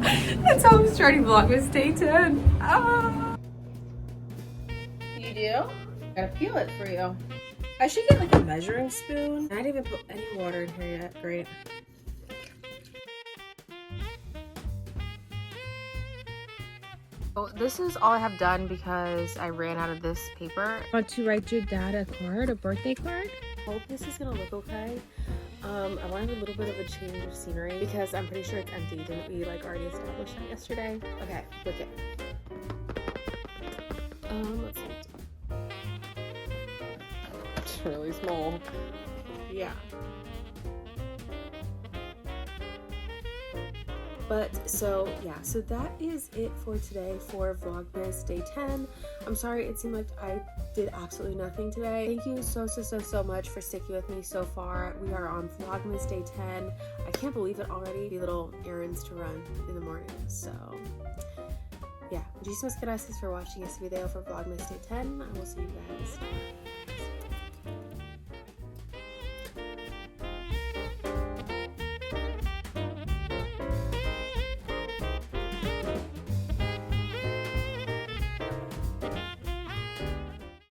That's how I'm starting Vlogmas Day 10. Ah. You do? Gotta feel it for you. I should get like a measuring spoon. I didn't even put any water in here yet. Great. So this is all I have done because I ran out of this paper. Want to write your dad a card, a birthday card? I hope this is gonna look okay. I wanted a little bit of a change of scenery because I'm pretty sure it's empty. Didn't we like already establish that yesterday? Okay, look it. Let's see. It's really small. Yeah. But so yeah, so that is it for today for Vlogmas Day 10. I'm sorry it seemed like I did absolutely nothing today. Thank you so much for sticking with me so far. We are on Vlogmas Day 10. I can't believe it already. The little errands to run in the morning. So yeah, muchísimas gracias for watching este video for Vlogmas Day 10. I will see you guys.